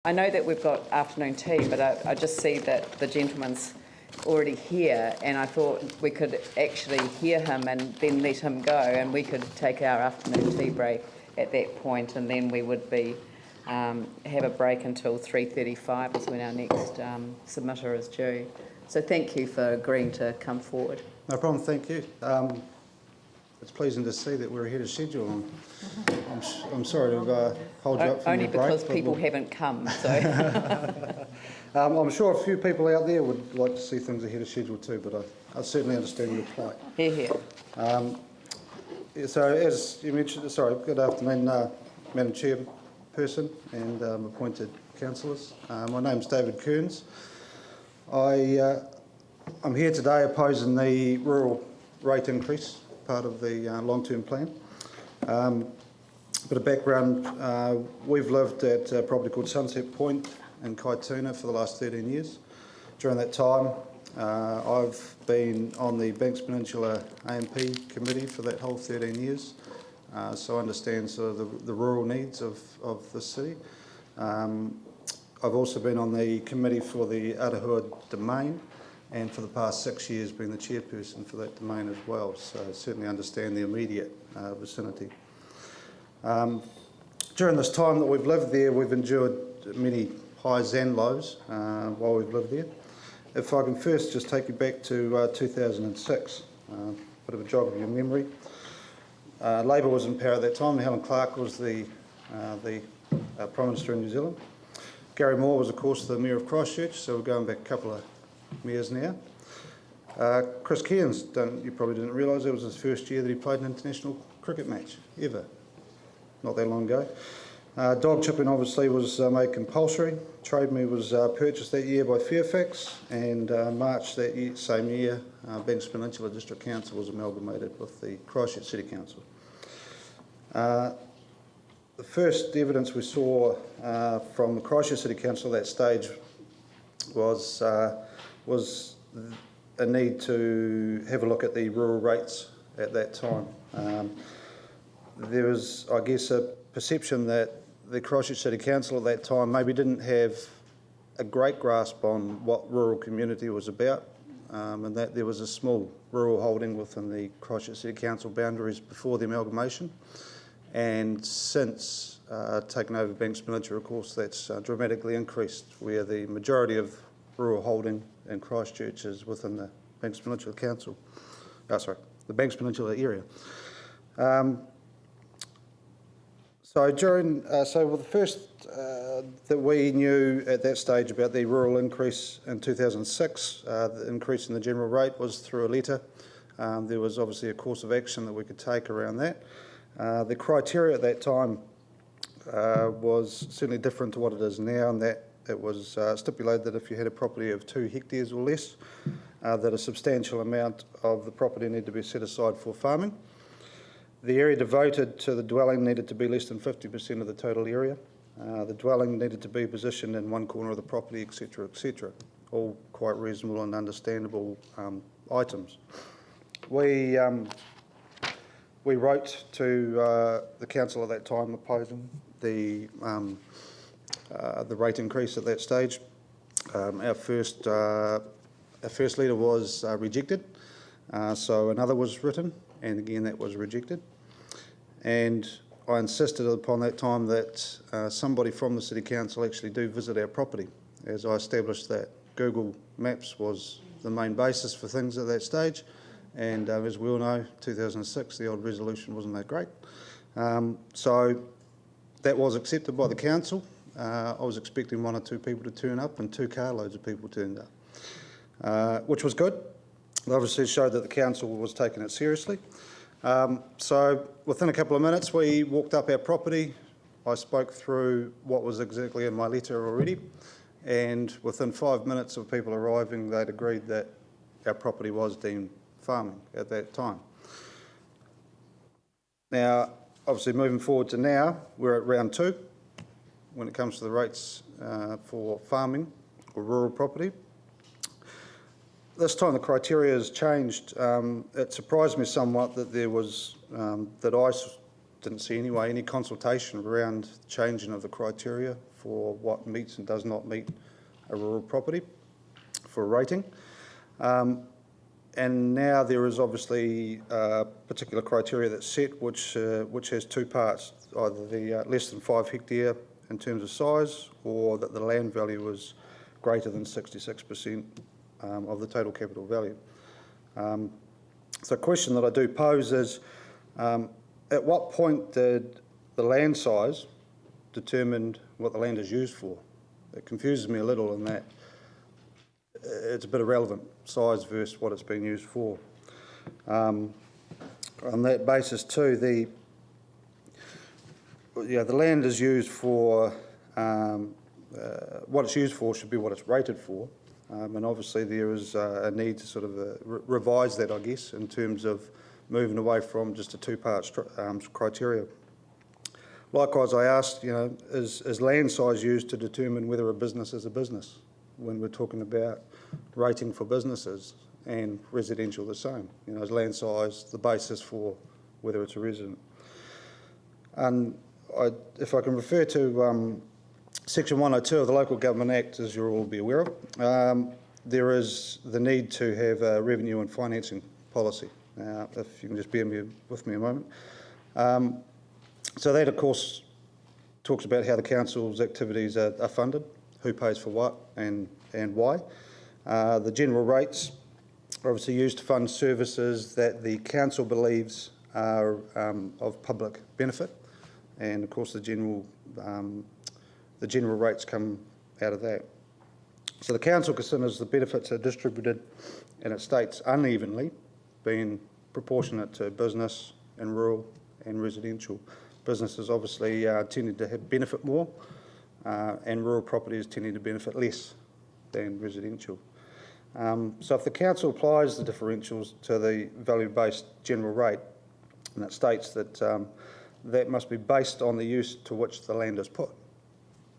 I know that we've got afternoon tea, but I just see that the gentleman's already here, and I thought we could actually hear him and then let him go, and we could take our afternoon tea break at that point, and then we would be have a break until 3:35 is when our next submitter is due. So thank you for agreeing to come forward. No problem, thank you. It's pleasing to see that we're ahead of schedule. I'm sorry to hold you up for only your break. because people haven't come. So I'm sure a few people out there would like to see things ahead of schedule too, but I certainly understand your plight. Here. So as you mentioned, good afternoon, Madam Chairperson and appointed councillors. My name's David Kearns. I'm here today opposing the rural rate increase, part of the long-term plan. Bit of background, we've lived at a property called Sunset Point in Kaituna for the last 13 years. During that time, I've been on the Banks Peninsula AMP committee for that whole 13 years, so I understand sort of the rural needs of the city. I've also been on the committee for the Arahua domain, and for the past 6 years been the chairperson for that domain as well, so I certainly understand the immediate vicinity. During this time that we've lived there, we've endured many highs and lows while we've lived there. If I can first just take you back to 2006, bit of a jog of your memory. Labour was in power at that time. Helen Clark was the Prime Minister in New Zealand. Gary Moore was, of course, the Mayor of Christchurch, so we're going back a couple of mayors now. Chris Kearns, you probably didn't realise, it was his first year that he played an international cricket match, ever. Not that long ago. Dog chipping obviously was made compulsory. Trade Me was purchased that year by Fairfax, and March that same year, Banks Peninsula District Council was amalgamated with the Christchurch City Council. The first evidence we saw from the Christchurch City Council at that stage was a need to have a look at the rural rates at that time. There was, I guess, a perception that the Christchurch City Council at that time maybe didn't have a great grasp on what rural community was about, and that there was a small rural holding within the Christchurch City Council boundaries before the amalgamation. And since taking over Banks Peninsula, of course, that's dramatically increased, where the majority of rural holding in Christchurch is within the Banks Peninsula Council. The Banks Peninsula area. So the first that we knew at that stage about the rural increase in 2006, the increase in the general rate was through a letter. There was obviously a course of action that we could take around that. The criteria at that time was certainly different to what it is now, in that it was stipulated that if you had a property of 2 hectares or less, that a substantial amount of the property needed to be set aside for farming. The area devoted to the dwelling needed to be less than 50% of the total area. The dwelling needed to be positioned in one corner of the property, etc., etc. All quite reasonable and understandable items. We wrote to the council at that time opposing the rate increase at that stage. Our first letter was rejected, so another was written, and again that was rejected. And I insisted upon that time that somebody from the City Council actually do visit our property, as I established that Google Maps was the main basis for things at that stage. And as we all know, 2006, the old resolution wasn't that great. So that was accepted by the council. I was expecting 1 or 2 people to turn up, and 2 carloads of people turned up, which was good. It obviously showed that the council was taking it seriously. So within a couple of minutes, we walked up our property. I spoke through what was exactly in my letter already, and within 5 minutes of people arriving, they'd agreed that our property was deemed farming at that time. Now, obviously moving forward to now, we're at round 2 when it comes to the rates for farming or rural property. This time the criteria has changed. It surprised me somewhat that there was, that I didn't see anyway, any consultation around changing of the criteria for what meets and does not meet a rural property for a rating. And now there is obviously a particular criteria that's set which has two parts, either the less than 5 hectare in terms of size, or that the land value is greater than 66% of the total capital value. So a question that I do pose is, at what point did the land size determine what the land is used for? It confuses me a little in that it's a bit irrelevant, size versus what it's being used for. On that basis too, the land is used for, what it's used for should be what it's rated for. And obviously there is a need to sort of revise that, I guess, in terms of moving away from just a two-part criteria. Likewise, I asked, is land size used to determine whether a business is a business when we're talking about rating for businesses, and residential the same? Is land size the basis for whether it's a resident? And if I can refer to Section 102 of the Local Government Act, as you'll all be aware of, there is the need to have a revenue and financing policy. If you can just bear with me a moment. So that, of course, talks about how the council's activities are funded, who pays for what and why. The general rates are obviously used to fund services that the council believes are of public benefit, and of course the general rates come out of that. So the council considers the benefits are distributed, and it states unevenly, being proportionate to business and rural and residential. Businesses obviously tending to benefit more, and rural properties tending to benefit less than residential. So if the council applies the differentials to the value-based general rate, and it states that that must be based on the use to which the land is put.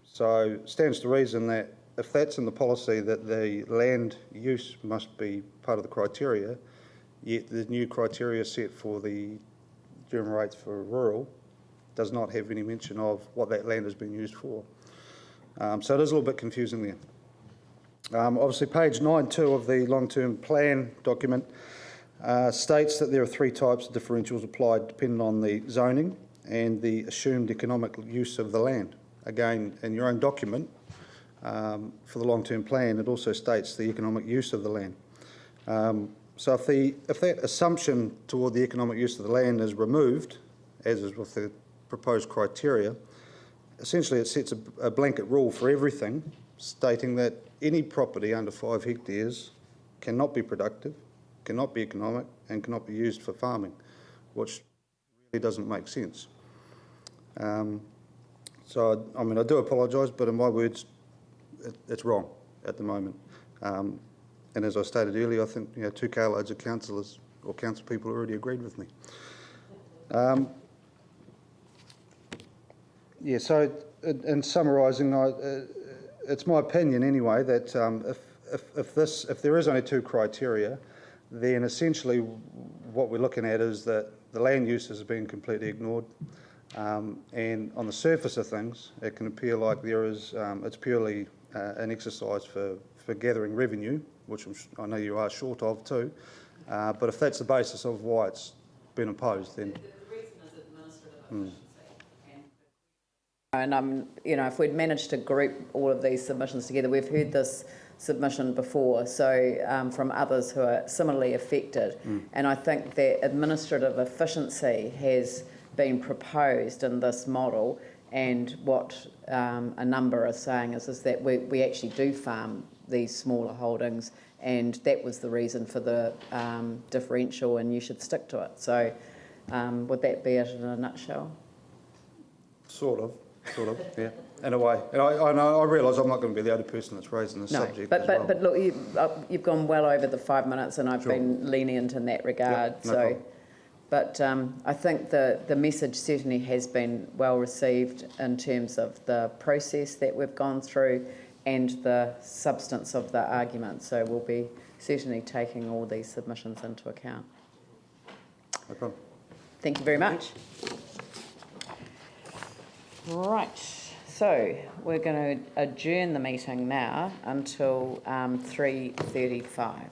So it stands to reason that if that's in the policy that the land use must be part of the criteria, yet the new criteria set for the general rates for rural does not have any mention of what that land has been used for. So it is a little bit confusing there. Obviously page 9.2 of the long-term plan document states that there are 3 types of differentials applied depending on the zoning and the assumed economic use of the land. Again, in your own document for the long-term plan, it also states the economic use of the land. So if that assumption toward the economic use of the land is removed, as is with the proposed criteria, essentially it sets a blanket rule for everything, stating that any property under 5 hectares cannot be productive, cannot be economic, and cannot be used for farming, which really doesn't make sense. So, I mean, I do apologise, but in my words, it's wrong at the moment. And as I stated earlier, I think 2 carloads of councillors or council people already agreed with me. So in summarising, it's my opinion anyway that if there is only 2 criteria, then essentially what we're looking at is that the land use has been completely ignored, and on the surface of things, it can appear like it's purely an exercise for gathering revenue, which I know you are short of too. But if that's the basis of why it's been imposed, then... The reason is administrative efficiency. And if we'd managed to group all of these submissions together, we've heard this submission before, so from others who are similarly affected. And I think that administrative efficiency has been proposed in this model, and what a number are saying is that we actually do farm these smaller holdings, and that was the reason for the differential, and you should stick to it. So would that be it in a nutshell? Sort of, yeah, in a way. And I realise I'm not going to be the only person that's raising this subject. But look, you've gone well over the 5 minutes, and I've been lenient in that regard. Yep, no problem. But I think the message certainly has been well received in terms of the process that we've gone through and the substance of the argument. So we'll be certainly taking all these submissions into account. No problem. Thank you very much. Right, So we're going to adjourn the meeting now until 3:35.